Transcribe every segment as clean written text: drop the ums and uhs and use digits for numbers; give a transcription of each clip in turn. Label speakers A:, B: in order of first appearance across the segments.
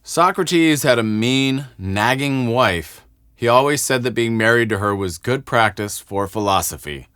A: Socrates had a mean, nagging wife. He always said that being married to her was good practice for philosophy.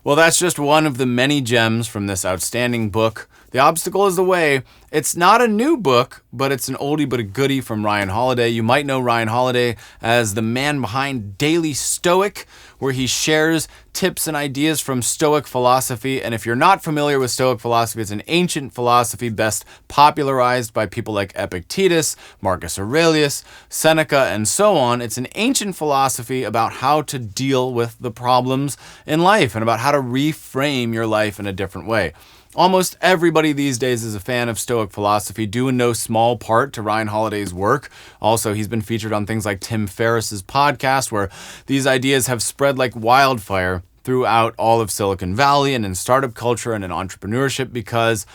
A: Well, that's just one of the many gems from this outstanding book. The Obstacle is the Way. It's not a new book, but it's an oldie but a goodie from Ryan Holiday. You might know Ryan Holiday as the man behind Daily Stoic, where he shares tips and ideas from Stoic philosophy. And if you're not familiar with Stoic philosophy, it's an ancient philosophy best popularized by people like Epictetus, Marcus Aurelius, Seneca, and so on. It's an ancient philosophy about how to deal with the problems in life and about how to reframe your life in a different way. Almost everybody these days is a fan of Stoic philosophy, due in no small part to Ryan Holiday's work. Also, he's been featured on things like Tim Ferriss's podcast, where these ideas have spread like wildfire throughout all of Silicon Valley and in startup culture and in entrepreneurship, because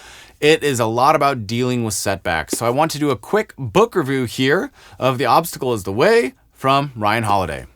A: it is a lot about dealing with setbacks. So I want to do a quick book review here of The Obstacle is the Way from Ryan Holiday.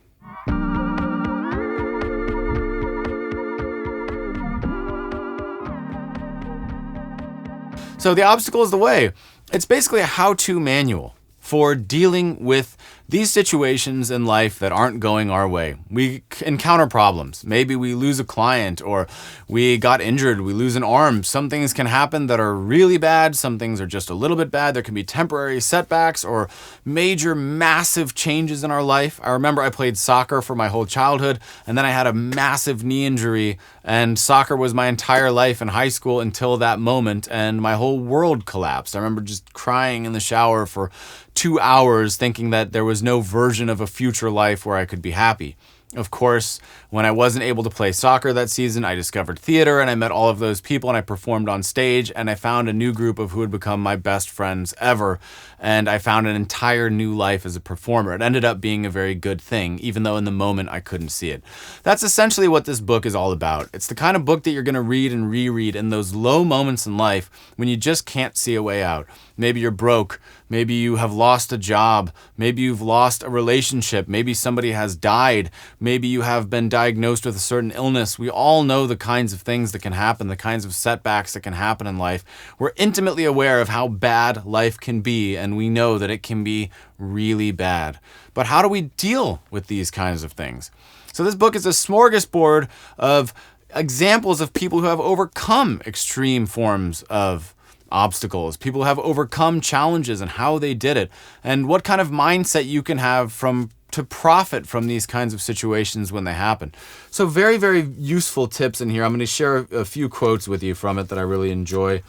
A: So The Obstacle is the Way. It's basically a how-to manual for dealing with these situations in life that aren't going our way. We encounter problems. Maybe we lose a client, or we got injured, we lose an arm. Some things can happen that are really bad. Some things are just a little bit bad. There can be temporary setbacks or major, massive changes in our life. I remember I played soccer for my whole childhood, and then I had a massive knee injury, and soccer was my entire life in high school until that moment, and my whole world collapsed. I remember just crying in the shower for 2 hours thinking that there was no version of a future life where I could be happy. Of course, when I wasn't able to play soccer that season, I discovered theater and I met all of those people and I performed on stage and I found a new group of who had become my best friends ever. And I found an entire new life as a performer. It ended up being a very good thing, even though in the moment I couldn't see it. That's essentially what this book is all about. It's the kind of book that you're going to read and reread in those low moments in life when you just can't see a way out. Maybe you're broke. Maybe you have lost a job. Maybe you've lost a relationship. Maybe somebody has died. Maybe you have been diagnosed with a certain illness. We all know the kinds of things that can happen, the kinds of setbacks that can happen in life. We're intimately aware of how bad life can be, and we know that it can be really bad. But how do we deal with these kinds of things? So this book is a smorgasbord of examples of people who have overcome extreme forms of obstacles, people who have overcome challenges and how they did it, and what kind of mindset you can have to profit from these kinds of situations when they happen. So very, very useful tips in here. I'm going to share a few quotes with you from it that I really enjoy.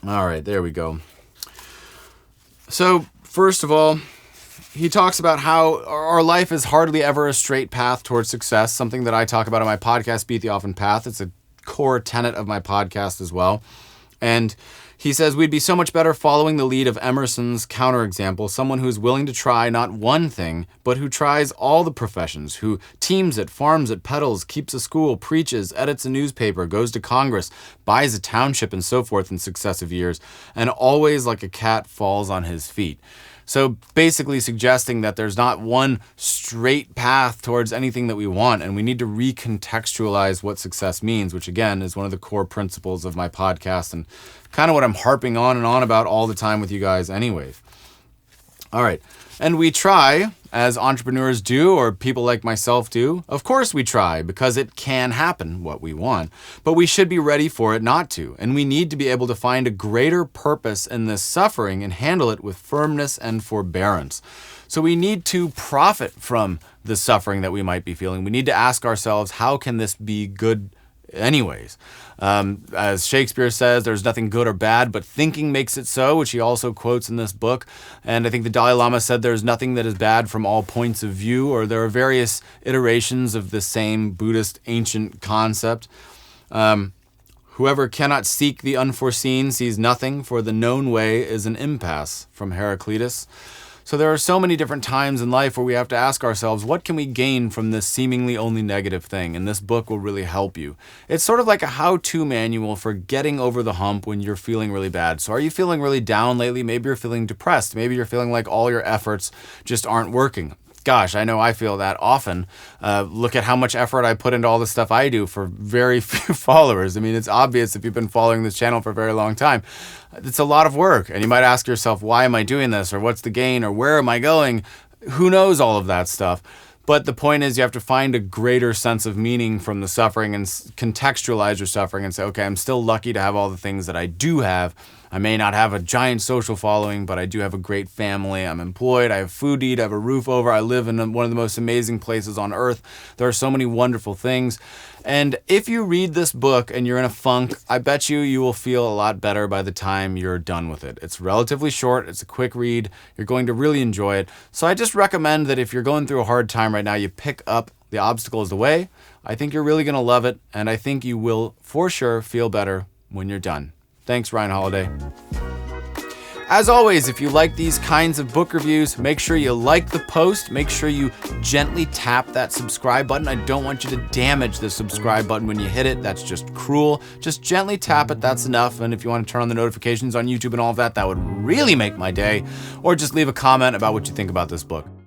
A: All right, there we go. So first of all, he talks about how our life is hardly ever a straight path towards success, something that I talk about on my podcast, Beat the Often Path. It's a core tenet of my podcast as well. And he says we'd be so much better following the lead of Emerson's counterexample, someone who's willing to try not one thing, but who tries all the professions, who teams it, farms it, peddles, keeps a school, preaches, edits a newspaper, goes to Congress, buys a township, and so forth in successive years, and always like a cat falls on his feet. So basically suggesting that there's not one straight path towards anything that we want, and we need to recontextualize what success means, which again is one of the core principles of my podcast and kind of what I'm harping on and on about all the time with you guys anyways. All right. And we try, as entrepreneurs do, or people like myself do. Of course we try, because it can happen, what we want. But we should be ready for it not to. And we need to be able to find a greater purpose in this suffering and handle it with firmness and forbearance. So we need to profit from the suffering that we might be feeling. We need to ask ourselves, how can this be good anyways? As Shakespeare says, there's nothing good or bad, but thinking makes it so, which he also quotes in this book. And I think the Dalai Lama said there's nothing that is bad from all points of view, or there are various iterations of the same Buddhist ancient concept. Whoever cannot seek the unforeseen sees nothing, for the known way is an impasse, from Heraclitus. So there are so many different times in life where we have to ask ourselves, what can we gain from this seemingly only negative thing? And this book will really help you. It's sort of like a how-to manual for getting over the hump when you're feeling really bad. So are you feeling really down lately? Maybe you're feeling depressed. Maybe you're feeling like all your efforts just aren't working. Gosh, I know I feel that often. Look at how much effort I put into all the stuff I do for very few followers. I mean, it's obvious if you've been following this channel for a very long time. It's a lot of work. And you might ask yourself, why am I doing this? Or what's the gain? Or where am I going? Who knows all of that stuff? But the point is, you have to find a greater sense of meaning from the suffering and contextualize your suffering and say, okay, I'm still lucky to have all the things that I do have. I may not have a giant social following, but I do have a great family. I'm employed. I have food to eat. I have a roof over. I live in one of the most amazing places on earth. There are so many wonderful things. And if you read this book and you're in a funk, I bet you will feel a lot better by the time you're done with it. It's relatively short. It's a quick read. You're going to really enjoy it. So I just recommend that if you're going through a hard time right now, you pick up The Obstacle is the Way. I think you're really going to love it. And I think you will for sure feel better when you're done. Thanks, Ryan Holiday. As always, if you like these kinds of book reviews, make sure you like the post. Make sure you gently tap that subscribe button. I don't want you to damage the subscribe button when you hit it. That's just cruel. Just gently tap it. That's enough. And if you want to turn on the notifications on YouTube and all of that, that would really make my day. Or just leave a comment about what you think about this book.